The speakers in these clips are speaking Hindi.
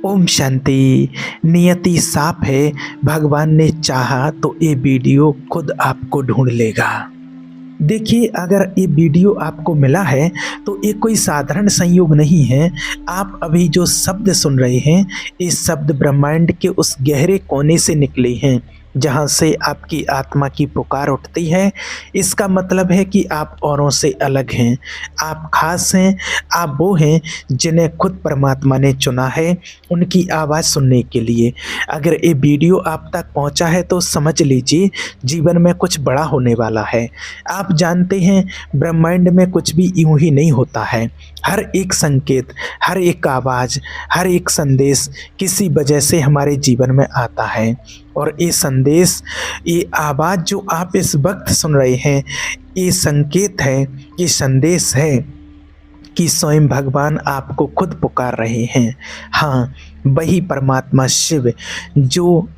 ओम शांति। नियति साफ है। भगवान ने चाहा तो ये वीडियो खुद आपको ढूंढ लेगा। देखिए, अगर ये वीडियो आपको मिला है तो ये कोई साधारण संयोग नहीं है। आप अभी जो शब्द सुन रहे हैं, ये शब्द ब्रह्मांड के उस गहरे कोने से निकले हैं जहाँ से आपकी आत्मा की पुकार उठती है। इसका मतलब है कि आप औरों से अलग हैं, आप खास हैं, आप वो हैं जिन्हें खुद परमात्मा ने चुना है उनकी आवाज़ सुनने के लिए। अगर ये वीडियो आप तक पहुंचा है तो समझ लीजिए जीवन में कुछ बड़ा होने वाला है। आप जानते हैं, ब्रह्मांड में कुछ भी यूं ही नहीं होता है। हर एक संकेत, हर एक आवाज़, हर एक संदेश किसी वजह से हमारे जीवन में आता है। और ये संदेश, ये आवाज़ जो आप इस वक्त सुन रहे हैं, ये संकेत है, ये संदेश है कि स्वयं भगवान आपको खुद पुकार रहे हैं। हाँ, वही परमात्मा शिव जो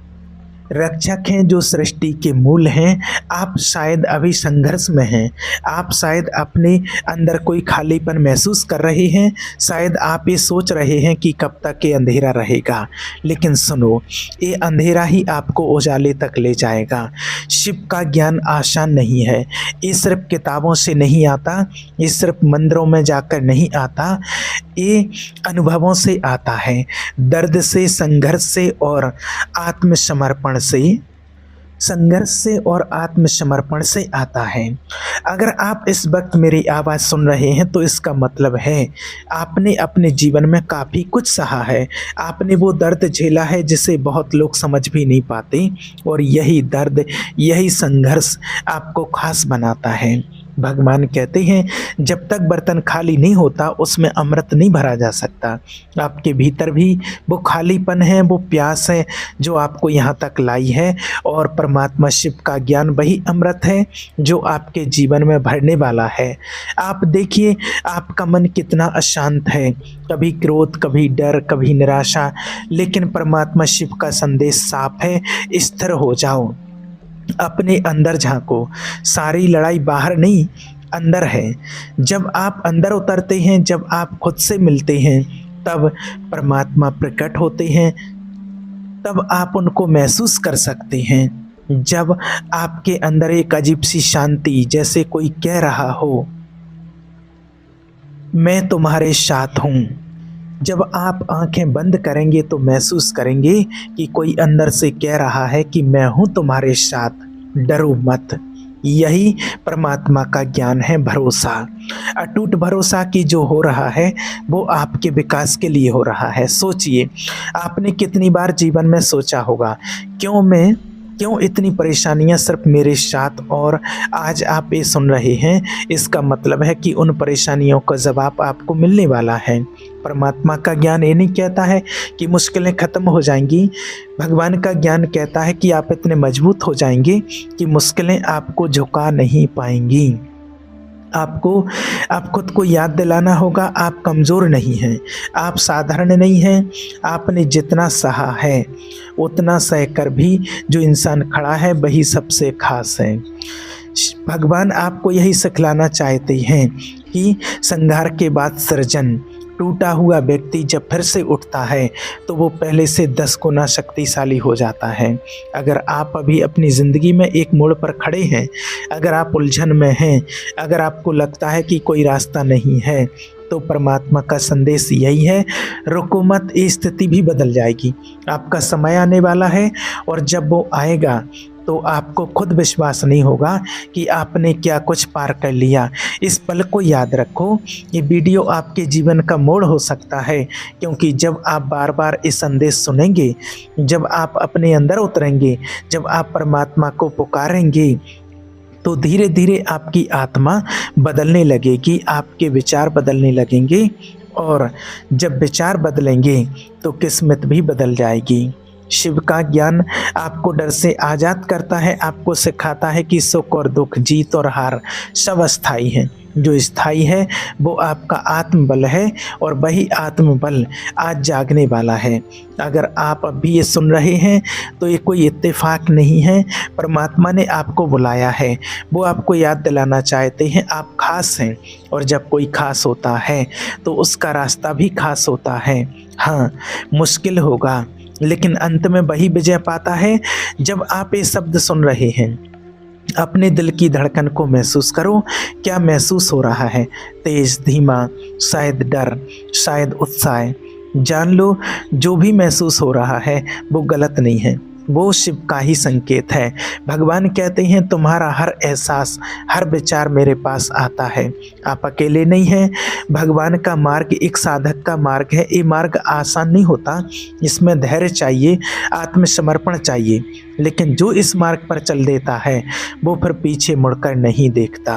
रक्षक हैं, जो सृष्टि के मूल हैं। आप शायद अभी संघर्ष में हैं, आप शायद अपने अंदर कोई खालीपन महसूस कर रहे हैं, शायद आप ये सोच रहे हैं कि कब तक ये अंधेरा रहेगा। लेकिन सुनो, ये अंधेरा ही आपको उजाले तक ले जाएगा। शिव का ज्ञान आसान नहीं है। ये सिर्फ किताबों से नहीं आता, ये सिर्फ मंदिरों में जाकर नहीं आता, ये अनुभवों से आता है, दर्द से, संघर्ष से और आत्मसमर्पण से। संघर्ष से और आत्मसमर्पण से आता है। अगर आप इस वक्त मेरी आवाज़ सुन रहे हैं तो इसका मतलब है आपने अपने जीवन में काफ़ी कुछ सहा है। आपने वो दर्द झेला है जिसे बहुत लोग समझ भी नहीं पाते, और यही दर्द, यही संघर्ष आपको खास बनाता है। भगवान कहते हैं, जब तक बर्तन खाली नहीं होता उसमें अमृत नहीं भरा जा सकता। आपके भीतर भी वो खालीपन है, वो प्यास है जो आपको यहाँ तक लाई है। और परमात्मा शिव का ज्ञान वही अमृत है जो आपके जीवन में भरने वाला है। आप देखिए, आपका मन कितना अशांत है, कभी क्रोध, कभी डर, कभी निराशा, लेकिन परमात्मा शिव का संदेश साफ है, स्थिर हो जाओ, अपने अंदर झांको। सारी लड़ाई बाहर नहीं, अंदर है। जब आप अंदर उतरते हैं, जब आप खुद से मिलते हैं, तब परमात्मा प्रकट होते हैं, तब आप उनको महसूस कर सकते हैं। जब आपके अंदर एक अजीब सी शांति, जैसे कोई कह रहा हो, मैं तुम्हारे साथ हूँ। जब आप आंखें बंद करेंगे तो महसूस करेंगे कि कोई अंदर से कह रहा है कि मैं हूँ तुम्हारे साथ, डरो मत। यही परमात्मा का ज्ञान है, भरोसा, अटूट भरोसा कि जो हो रहा है वो आपके विकास के लिए हो रहा है। सोचिए, आपने कितनी बार जीवन में सोचा होगा, क्यों इतनी परेशानियां सिर्फ मेरे साथ, और आज आप ये सुन रहे हैं। इसका मतलब है कि उन परेशानियों का जवाब आपको मिलने वाला है। परमात्मा का ज्ञान ये नहीं कहता है कि मुश्किलें ख़त्म हो जाएंगी। भगवान का ज्ञान कहता है कि आप इतने मजबूत हो जाएंगे कि मुश्किलें आपको झुका नहीं पाएंगी। आप खुद को याद दिलाना होगा, आप कमज़ोर नहीं हैं, आप साधारण नहीं हैं। आपने जितना सहा है उतना सहकर भी जो इंसान खड़ा है वही सबसे खास है। भगवान आपको यही सिखलाना चाहते हैं कि संहार के बाद सृजन, टूटा हुआ व्यक्ति जब फिर से उठता है तो वो पहले से 10 गुना शक्तिशाली हो जाता है। अगर आप अभी अपनी ज़िंदगी में एक मोड़ पर खड़े हैं, अगर आप उलझन में हैं, अगर आपको लगता है कि कोई रास्ता नहीं है, तो परमात्मा का संदेश यही है, रुको मत, ये स्थिति भी बदल जाएगी। आपका समय आने वाला है, और जब वो आएगा तो आपको खुद विश्वास नहीं होगा कि आपने क्या कुछ पार कर लिया। इस पल को याद रखो। ये वीडियो आपके जीवन का मोड़ हो सकता है, क्योंकि जब आप बार बार इस संदेश सुनेंगे, जब आप अपने अंदर उतरेंगे, जब आप परमात्मा को पुकारेंगे, तो धीरे धीरे आपकी आत्मा बदलने लगेगी, आपके विचार बदलने लगेंगे, और जब विचार बदलेंगे तो किस्मत भी बदल जाएगी। शिव का ज्ञान आपको डर से आज़ाद करता है, आपको सिखाता है कि सुख और दुख, जीत और हार सब अस्थाई हैं। जो स्थायी है वो आपका आत्मबल है और वही आत्मबल आज जागने वाला है। अगर आप अब भी ये सुन रहे हैं तो ये कोई इत्तेफाक नहीं है, परमात्मा ने आपको बुलाया है। वो आपको याद दिलाना चाहते हैं आप खास हैं, और जब कोई खास होता है तो उसका रास्ता भी खास होता है। हाँ, मुश्किल होगा लेकिन अंत में वही विजय पाता है। जब आप ये शब्द सुन रहे हैं, अपने दिल की धड़कन को महसूस करो। क्या महसूस हो रहा है? तेज, धीमा, शायद डर, शायद उत्साह। जान लो, जो भी महसूस हो रहा है वो गलत नहीं है, वो शिव का ही संकेत है। भगवान कहते हैं तुम्हारा हर एहसास, हर विचार मेरे पास आता है। आप अकेले नहीं हैं। भगवान का मार्ग एक साधक का मार्ग है। ये मार्ग आसान नहीं होता, इसमें धैर्य चाहिए, आत्मसमर्पण चाहिए। लेकिन जो इस मार्ग पर चल देता है वो फिर पीछे मुड़कर नहीं देखता।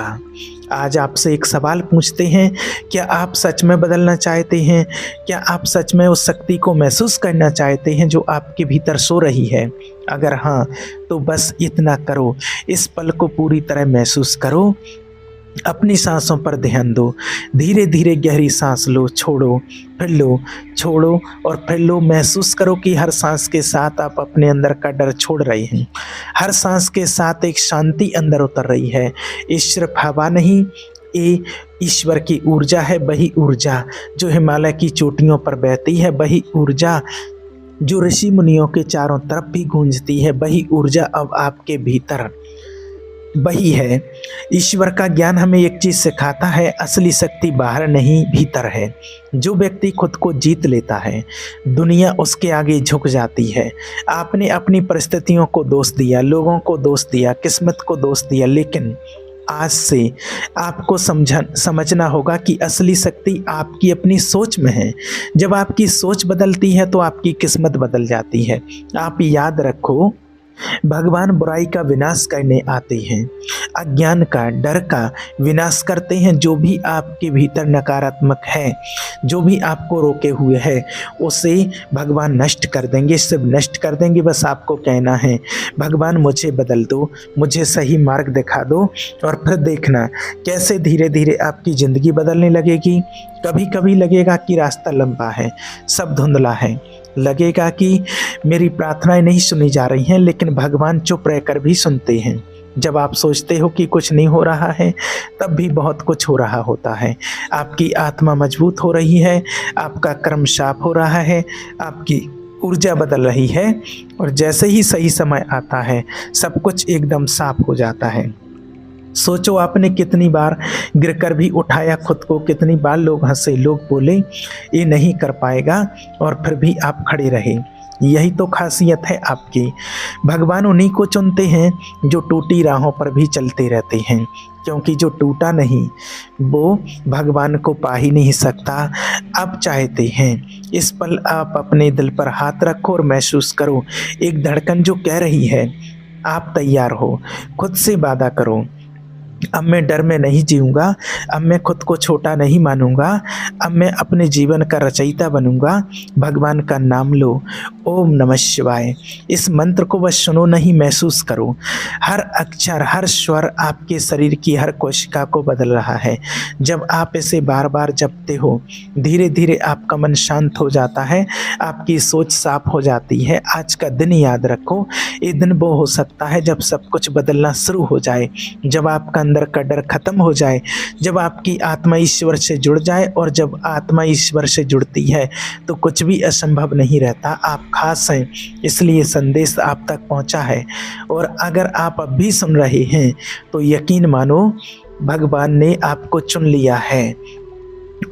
आज आपसे एक सवाल पूछते हैं, क्या आप सच में बदलना चाहते हैं? क्या आप सच में उस शक्ति को महसूस करना चाहते हैं जो आपके भीतर सो रही है? अगर हाँ, तो बस इतना करो, इस पल को पूरी तरह महसूस करो। अपनी सांसों पर ध्यान दो। धीरे धीरे गहरी सांस लो, छोड़ो, फिर लो, छोड़ो और फिर लो। महसूस करो कि हर सांस के साथ आप अपने अंदर का डर छोड़ रहे हैं। हर सांस के साथ एक शांति अंदर उतर रही है। ये सिर्फ हवा नहीं, ये ईश्वर की ऊर्जा है। वही ऊर्जा जो हिमालय की चोटियों पर बहती है, वही ऊर्जा जो ऋषि मुनियों के चारों तरफ भी गूंजती है, वही ऊर्जा अब आपके भीतर वही है। ईश्वर का ज्ञान हमें एक चीज़ सिखाता है, असली शक्ति बाहर नहीं भीतर है। जो व्यक्ति खुद को जीत लेता है, दुनिया उसके आगे झुक जाती है। आपने अपनी परिस्थितियों को दोष दिया, लोगों को दोष दिया, किस्मत को दोष दिया, लेकिन आज से आपको समझना होगा कि असली शक्ति आपकी अपनी सोच में है। जब आपकी सोच बदलती है तो आपकी किस्मत बदल जाती है। आप याद रखो, भगवान बुराई का विनाश करने आते हैं, अज्ञान का, डर का विनाश करते हैं। जो भी आपके भीतर नकारात्मक है, जो भी आपको रोके हुए है, उसे भगवान नष्ट कर देंगे, सिर्फ नष्ट कर देंगे। बस आपको कहना है, भगवान मुझे बदल दो, मुझे सही मार्ग दिखा दो, और फिर देखना कैसे धीरे धीरे आपकी ज़िंदगी बदलने लगेगी। कभी कभी लगेगा कि रास्ता लंबा है, सब धुंधला है, लगेगा कि मेरी प्रार्थनाएं नहीं सुनी जा रही हैं, लेकिन भगवान चुप रहकर भी सुनते हैं। जब आप सोचते हो कि कुछ नहीं हो रहा है, तब भी बहुत कुछ हो रहा होता है। आपकी आत्मा मजबूत हो रही है, आपका कर्म साफ हो रहा है, आपकी ऊर्जा बदल रही है, और जैसे ही सही समय आता है सब कुछ एकदम साफ हो जाता है। सोचो, आपने कितनी बार गिरकर भी उठाया खुद को, कितनी बार लोग हंसे, लोग बोले ये नहीं कर पाएगा, और फिर भी आप खड़े रहे। यही तो खासियत है आपकी। भगवान उन्हीं को चुनते हैं जो टूटी राहों पर भी चलते रहते हैं, क्योंकि जो टूटा नहीं वो भगवान को पा ही नहीं सकता। आप चाहते हैं, इस पल आप अपने दिल पर हाथ रखो और महसूस करो एक धड़कन जो कह रही है आप तैयार हो। खुद से वादा करो, अब मैं डर में नहीं जीऊँगा, अब मैं खुद को छोटा नहीं मानूंगा, अब मैं अपने जीवन का रचयिता बनूंगा। भगवान का नाम लो, ओम नमः शिवाय। इस मंत्र को बस सुनो नहीं, महसूस करो। हर अक्षर, हर स्वर आपके शरीर की हर कोशिका को बदल रहा है। जब आप इसे बार बार जपते हो, धीरे धीरे आपका मन शांत हो जाता है, आपकी सोच साफ हो जाती है। आज का दिन याद रखो, ये दिन वो हो सकता है जब सब कुछ बदलना शुरू हो जाए, जब आपका अंदर का डर खत्म हो जाए, जब आपकी आत्मा ईश्वर से जुड़ जाए। और जब आत्मा ईश्वर से जुड़ती है तो कुछ भी असंभव नहीं रहता। आप खास हैं, इसलिए संदेश आप तक पहुंचा है। और अगर आप अब भी सुन रहे हैं तो यकीन मानो, भगवान ने आपको चुन लिया है।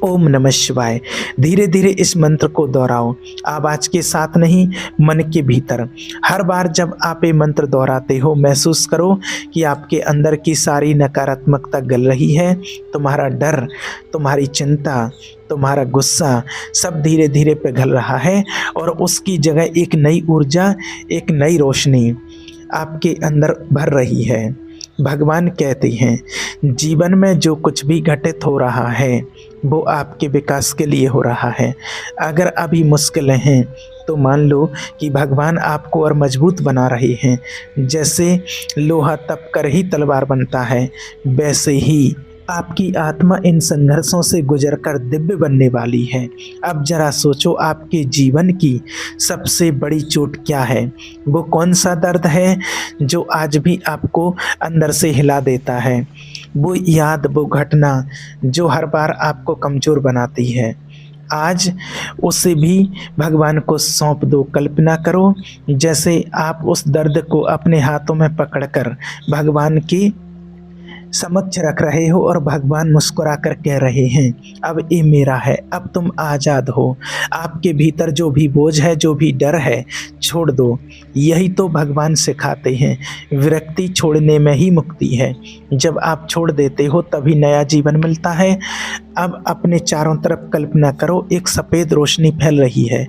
ओम नमः शिवाय। धीरे धीरे इस मंत्र को दोहराओ, आवाज के साथ नहीं, मन के भीतर। हर बार जब आप ये मंत्र दोहराते हो, महसूस करो कि आपके अंदर की सारी नकारात्मकता गल रही है। तुम्हारा डर, तुम्हारी चिंता, तुम्हारा गुस्सा सब धीरे धीरे पिघल रहा है, और उसकी जगह एक नई ऊर्जा, एक नई रोशनी आपके अंदर भर रही है। भगवान कहते हैं जीवन में जो कुछ भी घटित हो रहा है वो आपके विकास के लिए हो रहा है। अगर अभी मुश्किलें हैं तो मान लो कि भगवान आपको और मजबूत बना रहे हैं। जैसे लोहा तप कर ही तलवार बनता है, वैसे ही आपकी आत्मा इन संघर्षों से गुजरकर दिव्य बनने वाली है। अब जरा सोचो आपके जीवन की सबसे बड़ी चोट क्या है? वो कौन सा दर्द है जो आज भी आपको अंदर से हिला देता है? वो याद, वो घटना जो हर बार आपको कमज़ोर बनाती है। आज उसे भी भगवान को सौंप दो। कल्पना करो जैसे आप उस दर्द को अपने हाथों में पकड़कर भगवान की समक्ष रख रहे हो और भगवान मुस्कुरा कर कह रहे हैं अब ये मेरा है, अब तुम आज़ाद हो। आपके भीतर जो भी बोझ है, जो भी डर है, छोड़ दो। यही तो भगवान सिखाते हैं, विरक्ति छोड़ने में ही मुक्ति है। जब आप छोड़ देते हो तभी नया जीवन मिलता है। अब अपने चारों तरफ कल्पना करो, एक सफ़ेद रोशनी फैल रही है।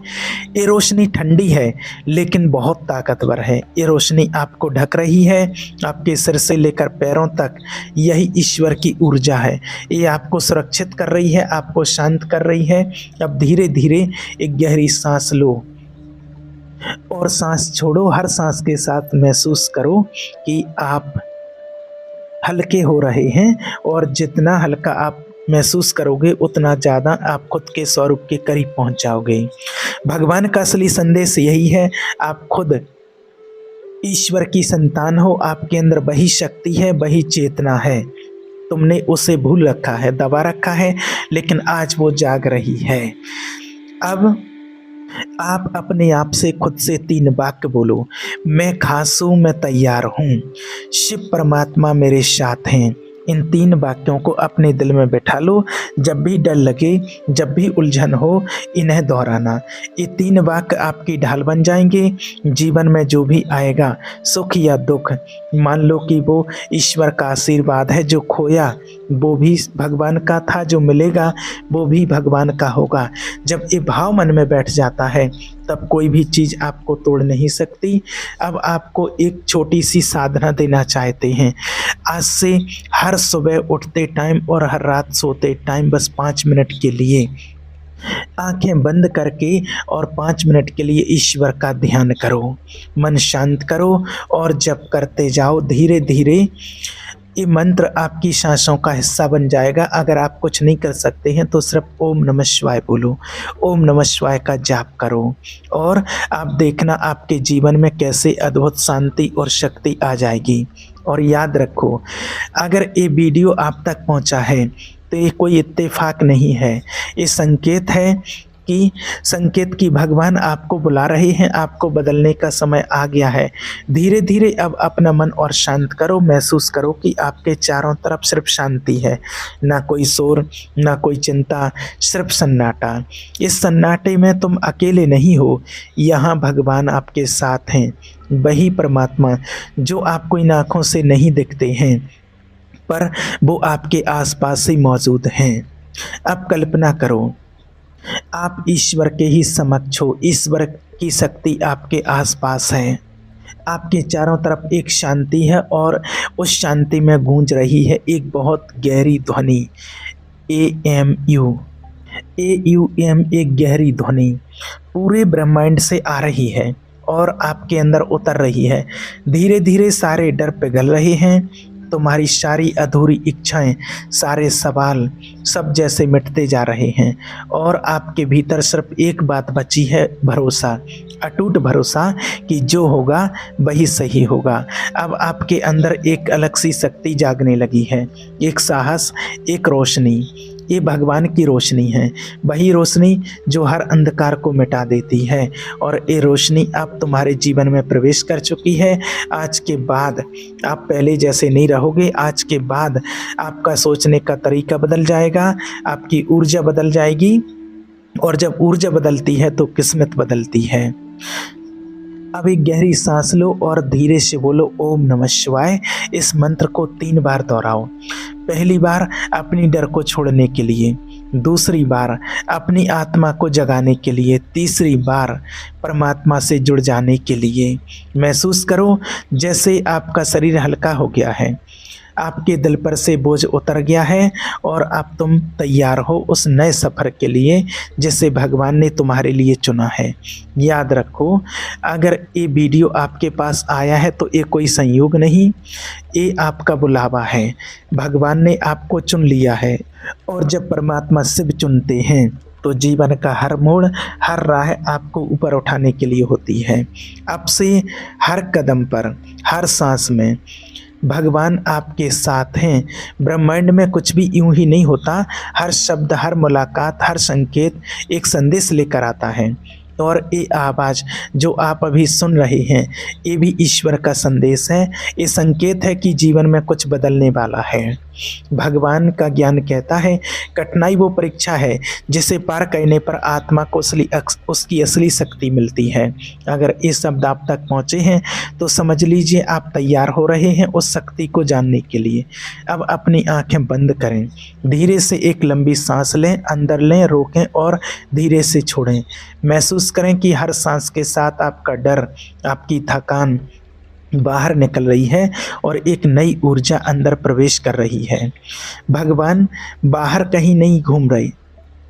ये रोशनी ठंडी है लेकिन बहुत ताकतवर है। ये रोशनी आपको ढक रही है, आपके सिर से लेकर पैरों तक। यही ईश्वर की ऊर्जा है। ये आपको सुरक्षित कर रही है, आपको शांत कर रही है। अब धीरे धीरे एक गहरी सांस लो और सांस छोड़ो। हर सांस के साथ महसूस करो कि आप हल्के हो रहे हैं और जितना हल्का आप महसूस करोगे उतना ज़्यादा आप खुद के स्वरूप के करीब पहुंच जाओगे। भगवान का असली संदेश यही है, आप खुद ईश्वर की संतान हो। आपके अंदर वही शक्ति है, वही चेतना है। तुमने उसे भूल रखा है, दबा रखा है, लेकिन आज वो जाग रही है। अब आप अपने आप से खुद से 3 वाक्य बोलो। मैं खास हूँ, मैं तैयार हूँ, शिव परमात्मा मेरे साथ हैं। इन 3 वाक्यों को अपने दिल में बैठा लो। जब भी डर लगे, जब भी उलझन हो, इन्हें दोहराना। ये 3 वाक्य आपकी ढाल बन जाएंगे। जीवन में जो भी आएगा, सुख या दुख, मान लो कि वो ईश्वर का आशीर्वाद है। जो खोया वो भी भगवान का था, जो मिलेगा वो भी भगवान का होगा। जब ये भाव मन में बैठ जाता है तब कोई भी चीज़ आपको तोड़ नहीं सकती। अब आपको एक छोटी सी साधना देना चाहते हैं। आज से हर सुबह उठते टाइम और हर रात सोते टाइम बस 5 मिनट के लिए आंखें बंद करके और 5 मिनट के लिए ईश्वर का ध्यान करो। मन शांत करो और जप करते जाओ। धीरे धीरे ये मंत्र आपकी सांसों का हिस्सा बन जाएगा। अगर आप कुछ नहीं कर सकते हैं तो सिर्फ ओम नमः शिवाय बोलो, ओम नमः शिवाय का जाप करो और आप देखना आपके जीवन में कैसे अद्भुत शांति और शक्ति आ जाएगी। और याद रखो, अगर ये वीडियो आप तक पहुंचा है तो ये कोई इत्तेफाक नहीं है, ये संकेत है कि भगवान आपको बुला रहे हैं। आपको बदलने का समय आ गया है। धीरे धीरे अब अपना मन और शांत करो। महसूस करो कि आपके चारों तरफ सिर्फ शांति है, ना कोई शोर, ना कोई चिंता, सिर्फ सन्नाटा। इस सन्नाटे में तुम अकेले नहीं हो, यहाँ भगवान आपके साथ हैं। वही परमात्मा जो आपको इन आँखों से नहीं दिखते हैं पर वो आपके आसपास ही मौजूद हैं। अब कल्पना करो आप ईश्वर के ही समक्ष हो। ईश्वर की शक्ति आपके आसपास है। आपके चारों तरफ एक शांति है और उस शांति में गूंज रही है एक बहुत गहरी ध्वनि, AMU। एक गहरी ध्वनि पूरे ब्रह्मांड से आ रही है और आपके अंदर उतर रही है। धीरे धीरे सारे डर पिघल रहे हैं। तुम्हारी सारी अधूरी इच्छाएं, सारे सवाल सब जैसे मिटते जा रहे हैं और आपके भीतर सिर्फ एक बात बची है, भरोसा, अटूट भरोसा कि जो होगा वही सही होगा। अब आपके अंदर एक अलग सी शक्ति जागने लगी है, एक साहस, एक रोशनी। ये भगवान की रोशनी है, वही रोशनी जो हर अंधकार को मिटा देती है और ये रोशनी अब तुम्हारे जीवन में प्रवेश कर चुकी है। आज के बाद आप पहले जैसे नहीं रहोगे। आज के बाद आपका सोचने का तरीका बदल जाएगा, आपकी ऊर्जा बदल जाएगी और जब ऊर्जा बदलती है तो किस्मत बदलती है। अब एक गहरी सांस लो और धीरे से बोलो ओम नमः शिवाय। इस मंत्र को 3 बार दोहराओ। पहली बार अपनी डर को छोड़ने के लिए, दूसरी बार अपनी आत्मा को जगाने के लिए, तीसरी बार परमात्मा से जुड़ जाने के लिए। महसूस करो जैसे आपका शरीर हल्का हो गया है, आपके दिल पर से बोझ उतर गया है और अब तुम तैयार हो उस नए सफ़र के लिए जिसे भगवान ने तुम्हारे लिए चुना है। याद रखो, अगर ये वीडियो आपके पास आया है तो ये कोई संयोग नहीं, ये आपका बुलावा है। भगवान ने आपको चुन लिया है और जब परमात्मा शिव चुनते हैं तो जीवन का हर मोड़, हर राह आपको ऊपर उठाने के लिए होती है। अब से हर कदम पर, हर सांस में भगवान आपके साथ हैं। ब्रह्मांड में कुछ भी यूं ही नहीं होता, हर शब्द, हर मुलाकात, हर संकेत एक संदेश लेकर आता है। और ये आवाज़ जो आप अभी सुन रहे हैं, ये भी ईश्वर का संदेश है। ये संकेत है कि जीवन में कुछ बदलने वाला है। भगवान का ज्ञान कहता है, कठिनाई वो परीक्षा है जिसे पार करने पर आत्मा को उसकी असली शक्ति मिलती है। अगर ये शब्द आप तक पहुँचे हैं तो समझ लीजिए आप तैयार हो रहे हैं उस शक्ति को जानने के लिए। अब अपनी आंखें बंद करें, धीरे से एक लंबी सांस लें, अंदर लें, रोकें और धीरे से छोड़ें। महसूस करें कि हर सांस के साथ आपका डर, आपकी थकान बाहर निकल रही है और एक नई ऊर्जा अंदर प्रवेश कर रही है। भगवान बाहर कहीं नहीं घूम रहे,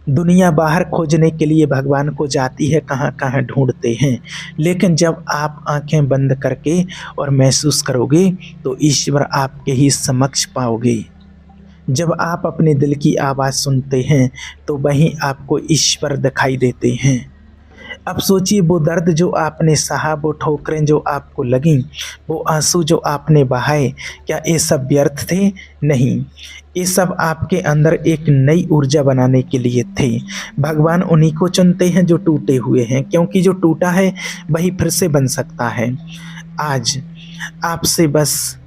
दुनिया बाहर खोजने के लिए भगवान को जाती है, कहाँ कहाँ ढूंढते हैं। लेकिन जब आप आंखें बंद करके और महसूस करोगे तो ईश्वर आपके ही समक्ष पाओगे। जब आप अपने दिल की आवाज़ सुनते हैं तो वहीं आपको ईश्वर दिखाई देते हैं। अब सोचिए, वो दर्द जो आपने सहा, वो ठोकरें जो आपको लगीं, वो आंसू जो आपने बहाए, क्या ये सब व्यर्थ थे? नहीं, ये सब आपके अंदर एक नई ऊर्जा बनाने के लिए थे। भगवान उन्हीं को चुनते हैं जो टूटे हुए हैं, क्योंकि जो टूटा है वही फिर से बन सकता है। आज आपसे बस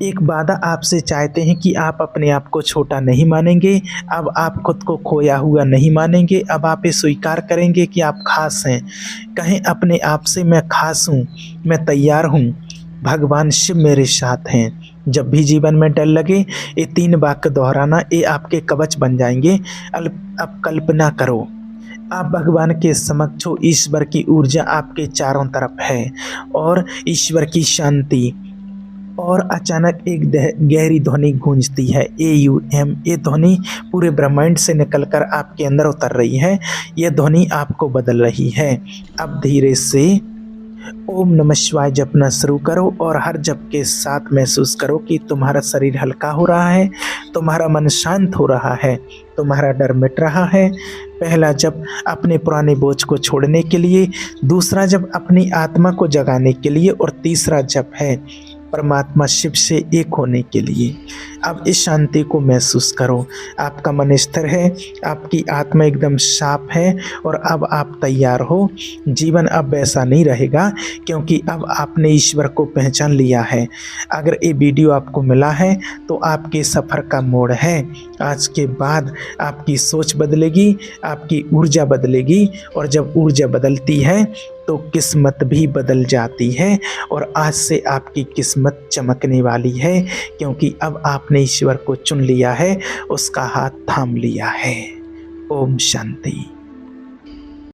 एक वादा आपसे चाहते हैं कि आप अपने आप को छोटा नहीं मानेंगे। अब आप खुद को खोया हुआ नहीं मानेंगे। अब आप ये स्वीकार करेंगे कि आप खास हैं। कहें अपने आप से, मैं खास हूँ, मैं तैयार हूँ, भगवान शिव मेरे साथ हैं। जब भी जीवन में डर लगे, ये 3 वाक्य दोहराना, ये आपके कवच बन जाएंगे। अब कल्पना करो, आप भगवान के समक्ष हो, ईश्वर की ऊर्जा आपके चारों तरफ है और ईश्वर की शांति। और अचानक एक गहरी ध्वनि गूंजती है, AUM। ये ध्वनि पूरे ब्रह्मांड से निकलकर आपके अंदर उतर रही है। ये ध्वनि आपको बदल रही है। अब धीरे से ओम नमः शिवाय जपना शुरू करो और हर जप के साथ महसूस करो कि तुम्हारा शरीर हल्का हो रहा है, तुम्हारा मन शांत हो रहा है, तुम्हारा डर मिट रहा है। पहला जप अपने पुराने बोझ को छोड़ने के लिए, दूसरा जप अपनी आत्मा को जगाने के लिए और तीसरा जप है परमात्मा शिव से एक होने के लिए। अब इस शांति को महसूस करो। आपका मन स्थिर है, आपकी आत्मा एकदम साफ है और अब आप तैयार हो। जीवन अब वैसा नहीं रहेगा क्योंकि अब आपने ईश्वर को पहचान लिया है। अगर ये वीडियो आपको मिला है तो आपके सफ़र का मोड़ है। आज के बाद आपकी सोच बदलेगी, आपकी ऊर्जा बदलेगी और जब ऊर्जा बदलती है तो किस्मत भी बदल जाती है। और आज से आपकी किस्मत चमकने वाली है क्योंकि अब आपने ईश्वर को चुन लिया है, उसका हाथ थाम लिया है। ओम शांति।